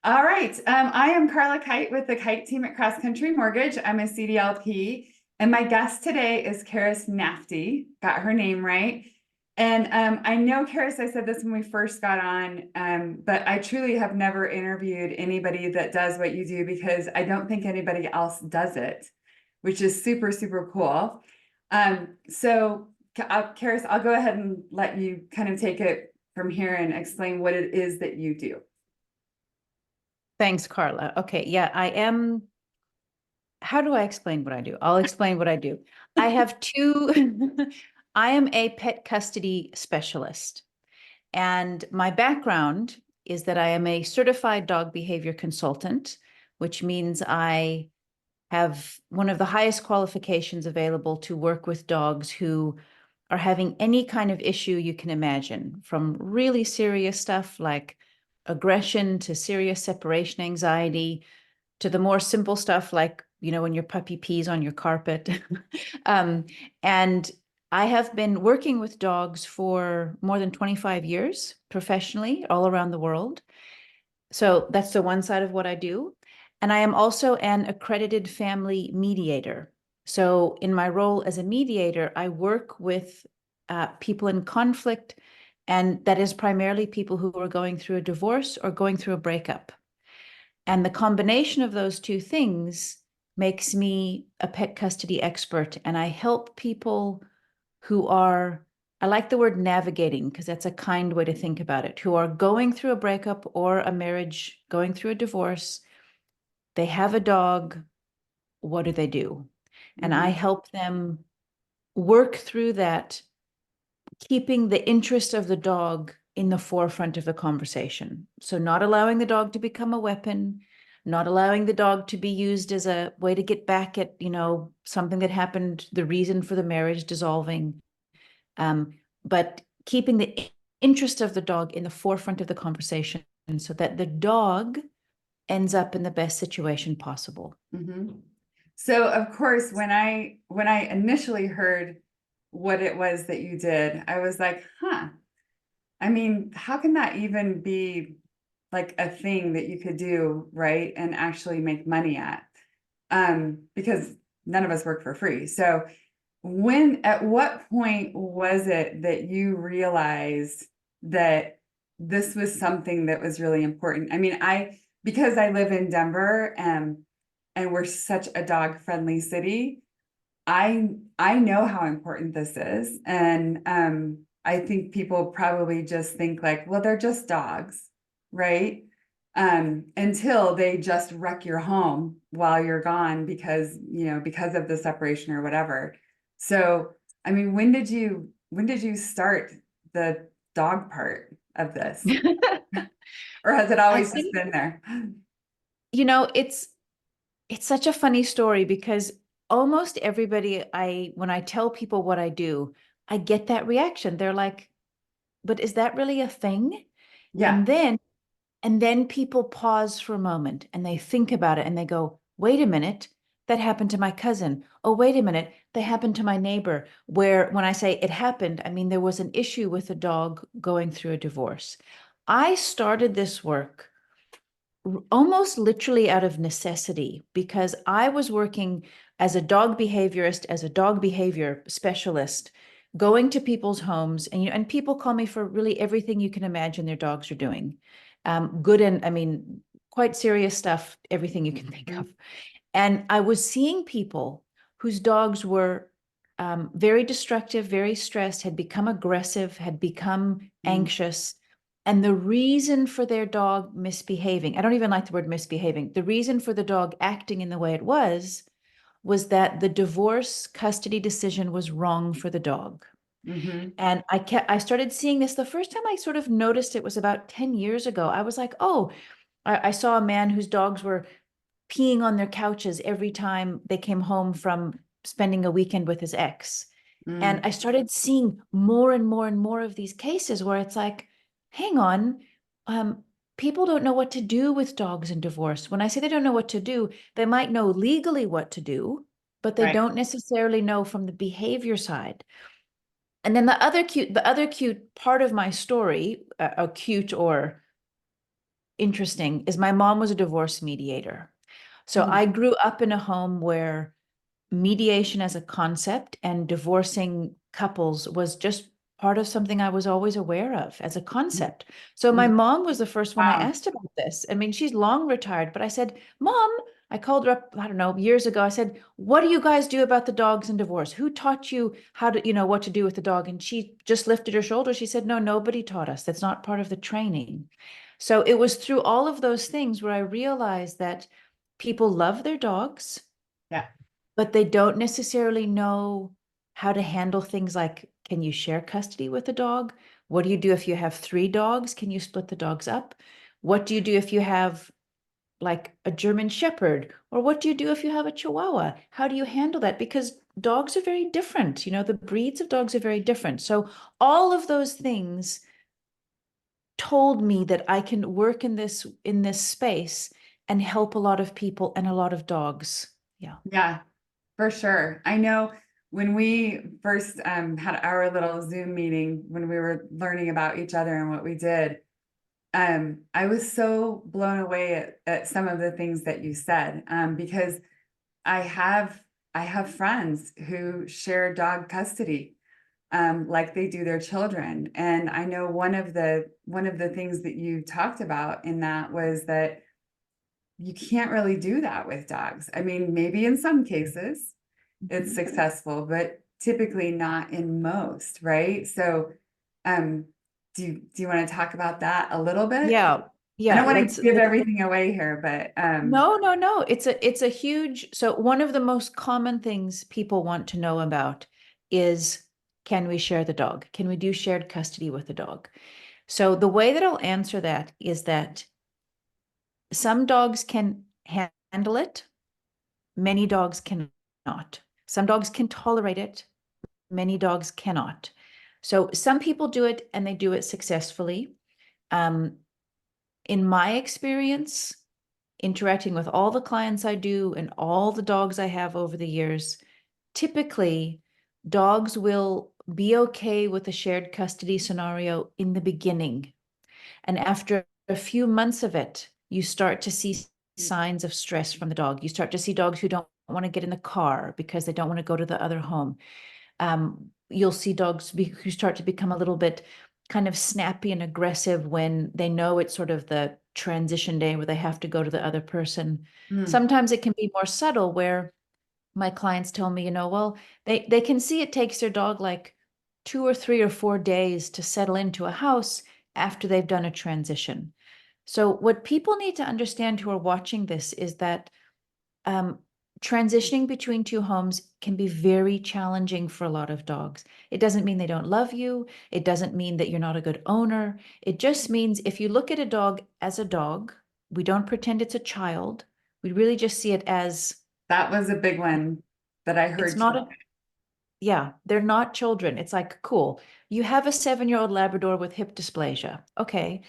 All right. I am Karla Kyte with the Kyte team at Cross Country Mortgage. I'm a CDLP, and my guest today is Karis Nafte. Got her name right. And I know, Karis, I said this when we first got on, but I truly have never interviewed anybody that does what you do because I don't think anybody else does it, which is super, super cool. Karis, I'll go ahead and let you kind of take it from here and explain what it is that you do. Thanks, Karla. Okay, yeah, I am. How do I explain what I do? I'll explain what I do. I have two. I am a pet custody specialist, and my background is that I am a certified dog behavior consultant, which means I have one of the highest qualifications available to work with dogs who are having any kind of issue you can imagine, from really serious stuff like aggression to serious separation anxiety to the more simple stuff like, when your puppy pees on your carpet. And I have been working with dogs for more than 25 years professionally all around the world. So that's the one side of what I do. And I am also an accredited family mediator. So in my role as a mediator, I work with people in conflict, and that is primarily people who are going through a divorce or going through a breakup. And the combination of those two things makes me a pet custody expert. And I help people who are, I like the word navigating because that's a kind way to think about it, who are going through a breakup or a marriage, going through a divorce. They have a dog. What do they do? And I help them work through that, keeping the interest of the dog in the forefront of the conversation. So not allowing the dog to become a weapon, not allowing the dog to be used as a way to get back at, something that happened, the reason for the marriage dissolving, but keeping the interest of the dog in the forefront of the conversation so that the dog ends up in the best situation possible. So of course, when I initially heard what it was that you did, I was like, I mean, how can that even be like a thing that you could do, right? And actually make money at? Because none of us work for free. So at what point was it that you realized that this was something that was really important? I mean, because I live in Denver, and we're such a dog friendly city, I know how important this is. And I think people probably just think like, well, they're just dogs, right? Until they just wreck your home while you're gone because of the separation or whatever. So, I mean, when did you start the dog part of this? Or has it always just been there? It's such a funny story because almost everybody when I tell people what I do, I get that reaction. They're like, but is that really a thing? Yeah. And then people pause for a moment and they think about it and they go, wait a minute, that happened to my cousin. Oh, wait a minute, that happened to my neighbor. Where when I say it happened, I mean, there was an issue with a dog going through a divorce. I started this work almost literally out of necessity because I was working as a dog behaviorist, as a dog behavior specialist, going to people's homes, and people call me for really everything you can imagine their dogs are doing. Good and, I mean, quite serious stuff, everything you can think of. And I was seeing people whose dogs were very destructive, very stressed, had become aggressive, had become anxious. And the reason for their dog misbehaving, I don't even like the word misbehaving, the reason for the dog acting in the way it was that the divorce custody decision was wrong for the dog. And I started seeing this. The first time I sort of noticed it was about 10 years ago. I was like, oh, I saw a man whose dogs were peeing on their couches every time they came home from spending a weekend with his ex. And I started seeing more and more and more of these cases where it's like, hang on, people don't know what to do with dogs in divorce. When I say they don't know what to do, they might know legally what to do, but they don't necessarily know from the behavior side. And then the other cute part of my story, cute or interesting is my mom was a divorce mediator. So I grew up in a home where mediation as a concept and divorcing couples was just part of something I was always aware of as a concept. So my mom was the first one I Wow. asked about this. I mean, she's long retired, but I said, Mom, I called her up, I don't know, years ago. I said, what do you guys do about the dogs in divorce? Who taught you how to, what to do with the dog? And she just lifted her shoulders. She said, no, nobody taught us. That's not part of the training. So it was through all of those things where I realized that people love their dogs, Yeah. but they don't necessarily know how to handle things like, can you share custody with a dog? What do you do if you have 3 dogs? Can you split the dogs up? What do you do if you have like a German Shepherd? Or what do you do if you have a Chihuahua? How do you handle that? Because dogs are very different. The breeds of dogs are very different. So all of those things told me that I can work in this space and help a lot of people and a lot of dogs. Yeah. Yeah, for sure. I know when we first had our little Zoom meeting when we were learning about each other and what we did, I was so blown away at some of the things that you said, because I have I have friends who share dog custody, like they do their children. And I know one of the things that you talked about in that was that you can't really do that with dogs. I mean, maybe in some cases it's successful, but typically not in most, right? So, um, do you want to talk about that a little bit? Yeah. I Yeah. don't want to give everything away here, but No. It's a huge, so one of the most common things people want to know about is, can we share the dog? Can we do shared custody with the dog? So the way that I'll answer that is that some dogs can handle it, many dogs cannot. Some dogs can tolerate it, many dogs cannot. So some people do it and they do it successfully. In my experience, interacting with all the clients I do and all the dogs I have over the years, typically dogs will be okay with a shared custody scenario in the beginning. And after a few months of it, you start to see signs of stress from the dog. You start to see dogs who don't want to get in the car because they don't want to go to the other home. You'll see dogs who start to become a little bit kind of snappy and aggressive when they know it's sort of the transition day where they have to go to the other person. mm, Sometimes it can be more subtle where my clients tell me, well, they can see it takes their dog like 2 or 3 or 4 days to settle into a house after they've done a transition. So what people need to understand who are watching this is that transitioning between 2 homes can be very challenging for a lot of dogs. It doesn't mean they don't love you. It doesn't mean that you're not a good owner. It just means if you look at a dog as a dog, we don't pretend it's a child. We really just see it as, that was a big one that I it's heard not too. a, yeah, they're not children. It's like, cool. You have a 7-year-old Labrador with hip dysplasia. Okay.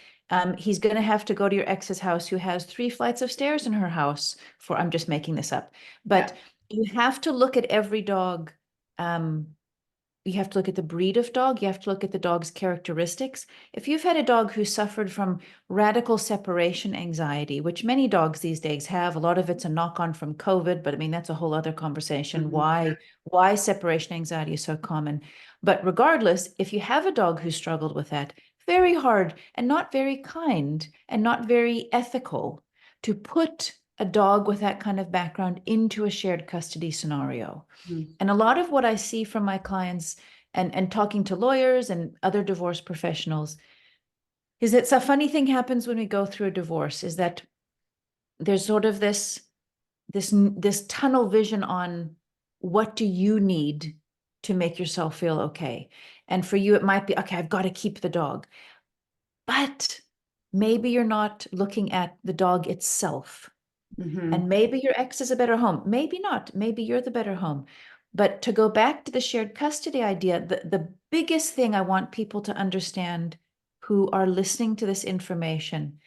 He's going to have to go to your ex's house who has 3 flights of stairs in her house for, I'm just making this up, Yeah. but you have to look at every dog. You have to look at the breed of dog. You have to look at the dog's characteristics. If you've had a dog who suffered from radical separation anxiety, which many dogs these days have, a lot of it's a knock-on from COVID, but I mean, that's a whole other conversation, Mhm. why separation anxiety is so common. But regardless, if you have a dog who struggled with that, very hard and not very kind and not very ethical to put a dog with that kind of background into a shared custody scenario. Mhm. And a lot of what I see from my clients and talking to lawyers and other divorce professionals is that a funny thing happens when we go through a divorce is that there's sort of this tunnel vision on what do you need to make yourself feel okay. And for you, it might be, okay, I've got to keep the dog. But maybe you're not looking at the dog itself. Mhm. And maybe your ex is a better home. Maybe not. Maybe you're the better home. But to go back to the shared custody idea, the biggest thing I want people to understand who are listening to this information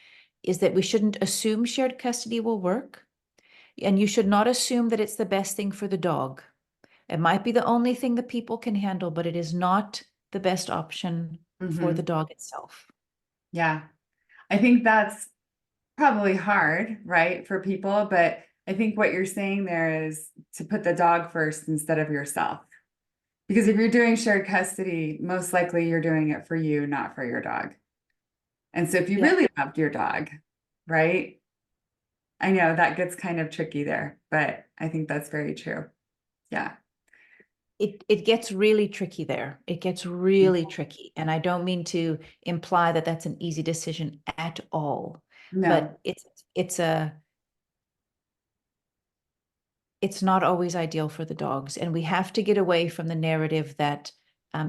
is that we shouldn't assume shared custody will work. And you should not assume that it's the best thing for the dog. It might be the only thing that people can handle, but it is not the best option for the Mhm. dog itself. Yeah. I think probably hard, right, for people, but I think what you're saying there is to put the dog first instead of yourself. Because if you're doing shared custody, most likely you're doing it for you, not for your dog. And so if you Yeah. really loved your dog, right? I know that gets kind of tricky there, but I think that's very true. Yeah. It gets really tricky there. It gets really tricky. And I don't mean to imply that that's an easy decision at all, No. but it's not always ideal for the dogs. And we have to get away from the narrative that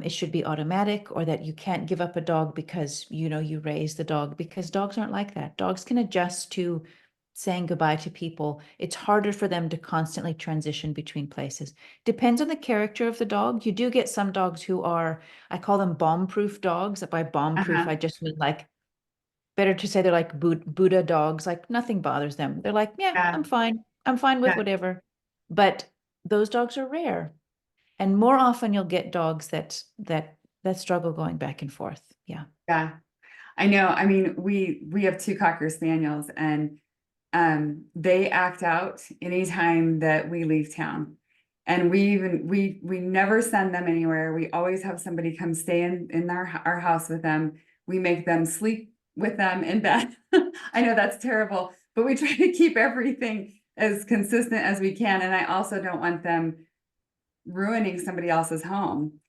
it should be automatic, or that you can't give up a dog because, you know, you raise the dog, because dogs aren't like that. Dogs can adjust to saying goodbye to people. It's harder for them to constantly transition between places. Depends on the character of the dog. You do get some dogs who are, I call them bomb-proof dogs. By bomb-proof, Uh-huh. I just mean like, better to say they're like Buddha dogs, like nothing bothers them. They're like, yeah, Yeah. I'm fine. I'm fine with Yeah. whatever. But those dogs are rare. And more often you'll get dogs that struggle going back and forth. Yeah. Yeah. I know. I mean, we have two Cocker Spaniels, and they act out anytime that we leave town. And we never send them anywhere. We always have somebody come stay in our house with them. We make them sleep with them in bed. I know that's terrible, but we try to keep everything as consistent as we can. And I also don't want them ruining somebody else's home.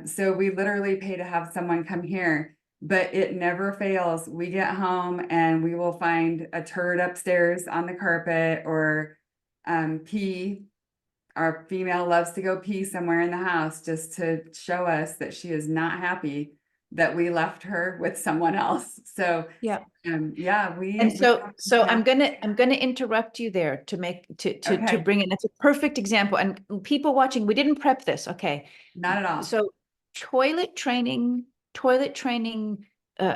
So we literally pay to have someone come here, but it never fails. We get home and we will find a turd upstairs on the carpet, or pee. Our female loves to go pee somewhere in the house just to show us that she is not happy that we left her with someone else. So Yeah. yeah, And we so yeah. I'm gonna interrupt you there to make to Okay, bring in, that's a perfect example. And people watching, we didn't prep this. Okay. not at all. So toilet training, toilet training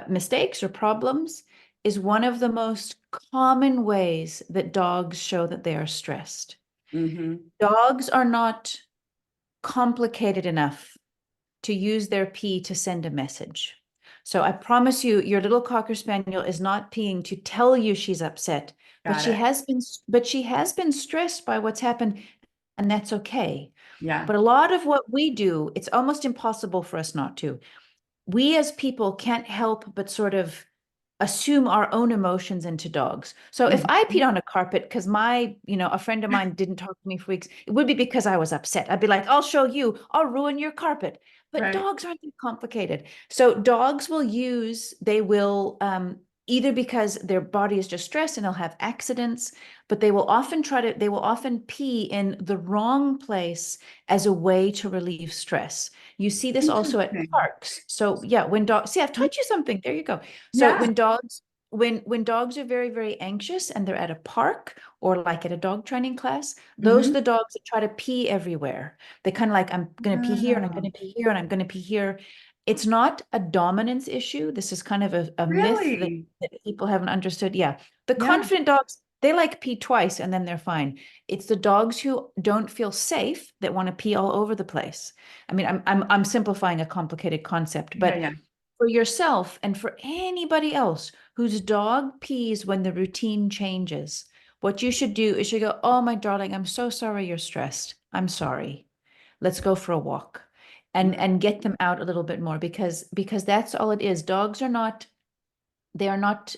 mistakes or problems is one of the most common ways that dogs show that they are stressed. Hmm. Dogs are not complicated enough to use their pee to send a message. So I promise you, your little Cocker Spaniel is not peeing to tell you she's upset, Got it. but she has been stressed by what's happened, and that's okay. Yeah. But a lot of what we do, it's almost impossible for us not to. We as people can't help but sort of assume our own emotions into dogs. So if I Mhm. peed on a carpet because a friend of mine didn't talk to me for weeks, it would be because I was upset. I'd be like, I'll show you, I'll ruin your carpet. But Right. dogs aren't that complicated. So dogs will either because their body is just stressed and they'll have accidents, but they will often pee in the wrong place as a way to relieve stress. You see this also at Interesting. parks. So yeah, when dogs, see, I've taught you something. There you go. So Yeah. when dogs are very, very anxious and they're at a park or like at a dog training class, those are Hmm. the dogs that try to pee everywhere. They kind of like, I'm going to pee here and I'm going Oh, to pee here and I'm going to pee here. It's not a dominance issue. This is kind of a myth really? that people haven't understood. Yeah. The Yeah. confident dogs, they like pee twice and then they're fine. It's the dogs who don't feel safe that want to pee all over the place. I mean, I'm simplifying a complicated concept, Yeah. but Yeah. for yourself and for anybody else whose dog pees when the routine changes, what you should do is you go, oh, my darling, I'm so sorry you're stressed. I'm sorry. Let's go for a walk and get them out a little bit more, because that's all it is. Dogs are not, they are not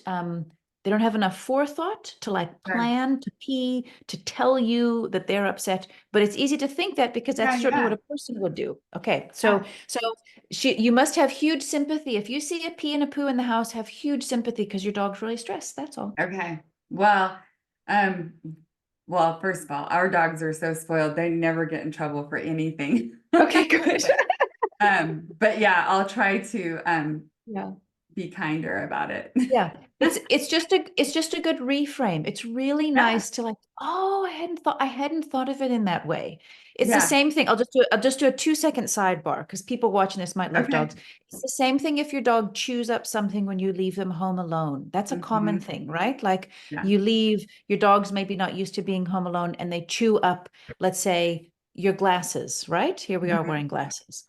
they don't have enough forethought to like Sure. plan to pee to tell you that they're upset, but it's easy to think that because Yeah. that's certainly what Yeah. a person would do. Okay, Yeah. so you must have huge sympathy if you see a pee and a poo in the house. Have huge sympathy because your dog's really stressed, that's all. Okay. Well, um, well, first of all, our dogs are so spoiled, they never get in trouble for anything. Okay, good. But yeah, I'll try to Yeah. be kinder about it. Yeah, it's just a good reframe. It's really Yeah. nice to like, oh, I hadn't thought of it in that way. It's the Yeah. same thing. I'll just do a 2-second sidebar because people watching this might love Okay. dogs. It's the same thing if your dog chews up something when you leave them home alone. That's a common Hmm. thing, right? Like Yeah. you leave, your dog's maybe not used to being home alone and they chew up, let's say, your glasses, right? Here we are Mhm. wearing glasses.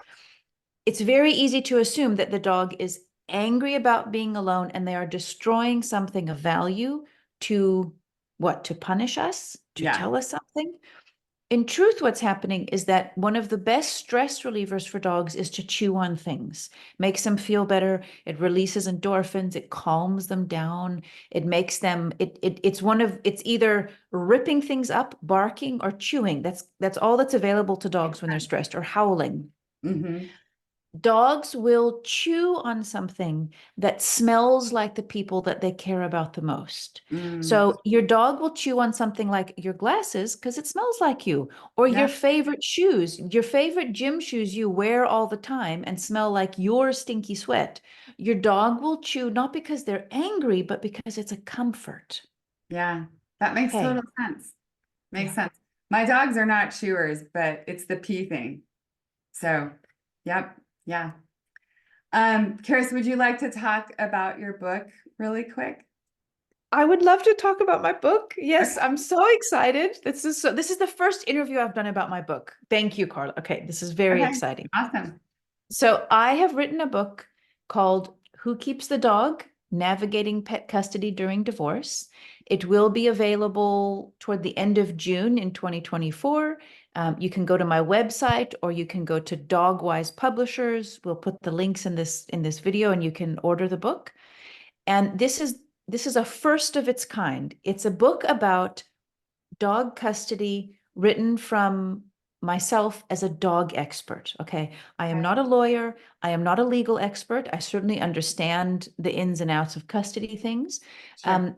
It's very easy to assume that the dog is angry about being alone and they are destroying something of value to what? To punish us, to Yeah. tell us something. In truth, what's happening is that one of the best stress relievers for dogs is to chew on things. Makes them feel better. It releases endorphins. It calms them down. It makes them, it's either ripping things up, barking, or chewing. That's all that's available to dogs when they're stressed, or howling. Mm-hmm. Dogs will chew on something that smells like the people that they care about the most. Mm. So your dog will chew on something like your glasses because it smells like you, or Yeah. your favorite shoes, your favorite gym shoes you wear all the time and smell like your stinky sweat. Your dog will chew not because they're angry, but because it's a comfort. Yeah. That makes Okay. total sense. Makes Yeah. sense. My dogs are not chewers, but it's the pee thing. So, yep. Yeah. Karis, would you like to talk about your book really quick? I would love to talk about my book. Yes, Okay. I'm so excited. This is the first interview I've done about my book. Thank you, Karla. Okay, this is very Okay. exciting. Awesome. So I have written a book called Who Keeps the Dog? Navigating Pet Custody During Divorce. It will be available toward the end of June in 2024. You can go to my website or you can go to Dogwise Publishers. We'll put the links in this video and you can order the book. And this is a first of its kind. It's a book about dog custody written from myself as a dog expert. Okay. I am Okay. not a lawyer. I am not a legal expert. I certainly understand the ins and outs of custody things. Sure.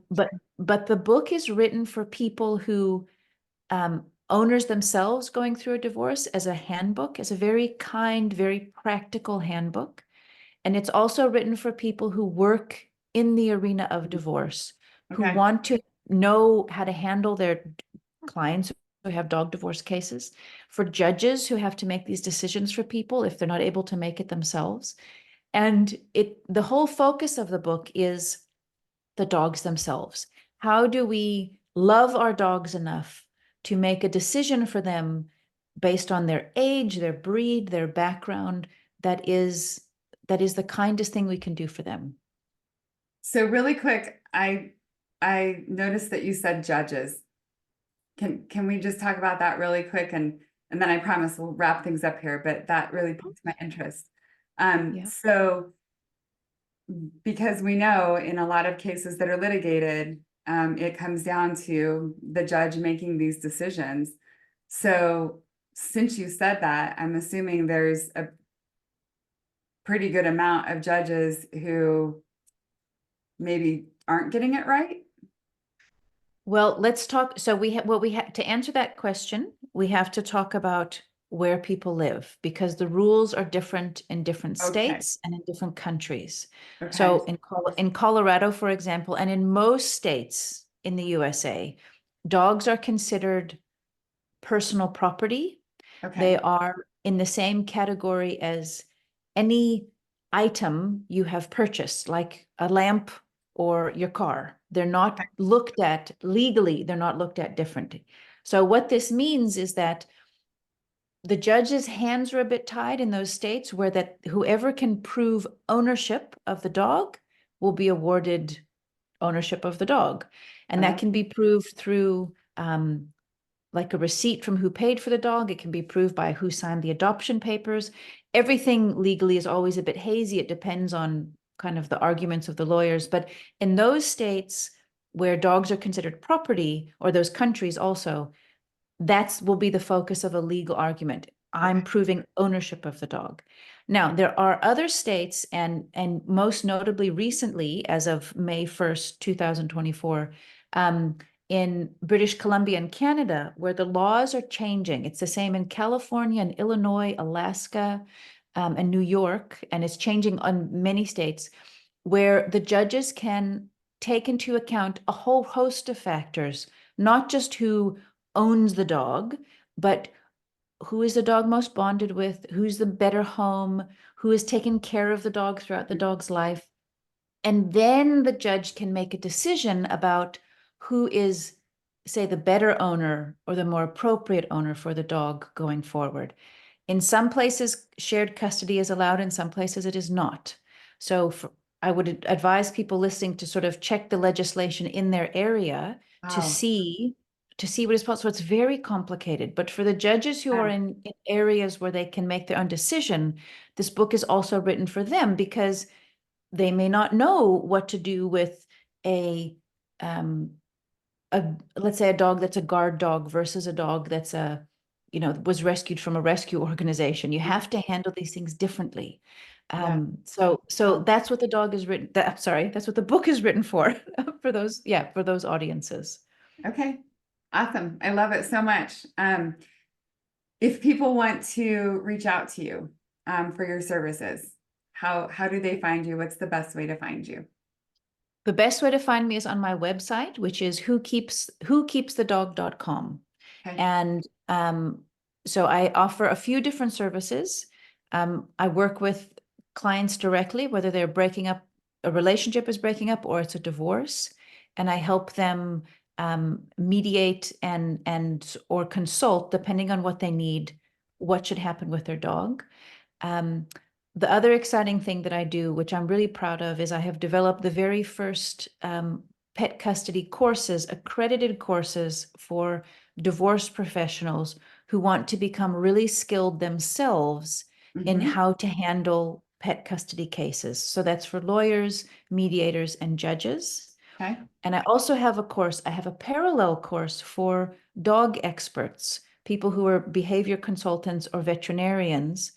But the book is written for people who owners themselves going through a divorce, as a handbook, as a very kind, very practical handbook. And it's also written for people who work in the arena of divorce, who Okay. want to know how to handle their clients who have dog divorce cases, for judges who have to make these decisions for people if they're not able to make it themselves. And the whole focus of the book is the dogs themselves. How do we love our dogs enough to make a decision for them based on their age, their breed, their background, that is the kindest thing we can do for them? So really quick, I noticed that you said judges. Can we just talk about that really quick, and then I promise we'll wrap things up here, but that really piqued my interest. Yeah. So because we know in a lot of cases that are litigated, it comes down to the judge making these decisions. So since you said that, I'm assuming there's a pretty good amount of judges who maybe aren't getting it right. Well, let's talk. So we have to answer that question. We have to talk about where people live, because the rules are different in different Okay. states and in different countries. Okay. So in Colorado, for example, and in most states in the USA, dogs are considered personal property. They Okay. are in the same category as any item you have purchased, like a lamp or your car. They're not looked at legally, they're not looked at differently. So what this means is that the judge's hands are a bit tied in those states where that whoever can prove ownership of the dog will be awarded ownership of the dog. And that can be proved through like a receipt from who paid for the dog. It can be proved by who signed the adoption papers. Everything legally is always a bit hazy. It depends on kind of the arguments of the lawyers. But in those states where dogs are considered property, or those countries also, that will be the focus of a legal argument. I'm proving ownership of the dog. Now, there are other states, and most notably recently, as of May 1st, 2024, in British Columbia and Canada, where the laws are changing. It's the same in California and Illinois, Alaska, and New York, and it's changing on many states, where the judges can take into account a whole host of factors, not just who owns the dog, but who is the dog most bonded with, who's the better home, who has taken care of the dog throughout the dog's life. And then the judge can make a decision about who is, say, the better owner or the more appropriate owner for the dog going forward. In some places, shared custody is allowed. In some places, it is not. So I would advise people listening to sort of check the legislation in their area to Wow. see what is possible. So it's very complicated. But for the judges who are Yeah. in areas where they can make their own decision, this book is also written for them because they may not know what to do with a let's say a dog that's a guard dog versus a dog that's was rescued from a rescue organization. You have to handle these things differently. Yeah. So that's what the dog is written. Sorry, that's what the book is written for, for those audiences. Okay. Awesome. I love it so much. If people want to reach out to you for your services, how do they find you? What's the best way to find you? The best way to find me is on my website, which is whokeepsthedog.com. Okay. And so I offer a few different services. I work with clients directly, whether they're breaking up, a relationship is breaking up, or it's a divorce, and I help them mediate and or consult, depending on what they need, what should happen with their dog. The other exciting thing that I do, which I'm really proud of, is I have developed the very first pet custody courses, accredited courses for divorce professionals who want to become really skilled themselves in Mhm. how to handle pet custody cases. So that's for lawyers, mediators, and judges. Okay. And I also have I have a parallel course for dog experts, people who are behavior consultants or veterinarians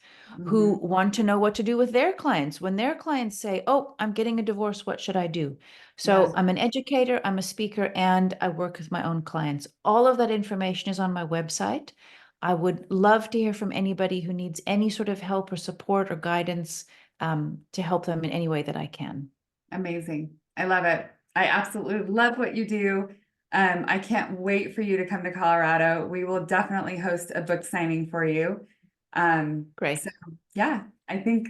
who Mhm. want to know what to do with their clients. When their clients say, oh, I'm getting a divorce, what should I do? Yeah. So I'm an educator, I'm a speaker, and I work with my own clients. All of that information is on my website. I would love to hear from anybody who needs any sort of help or support or guidance to help them in any way that I can. Amazing. I love it. I absolutely love what you do. I can't wait for you to come to Colorado. We will definitely host a book signing for you. Great. So yeah, I think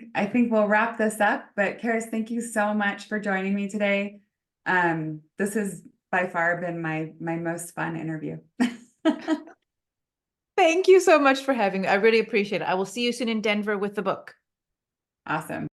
we'll wrap this up. But Karis, thank you so much for joining me today. This has by far been my most fun interview. Thank you so much for having me. I really appreciate it. I will see you soon in Denver with the book. Awesome.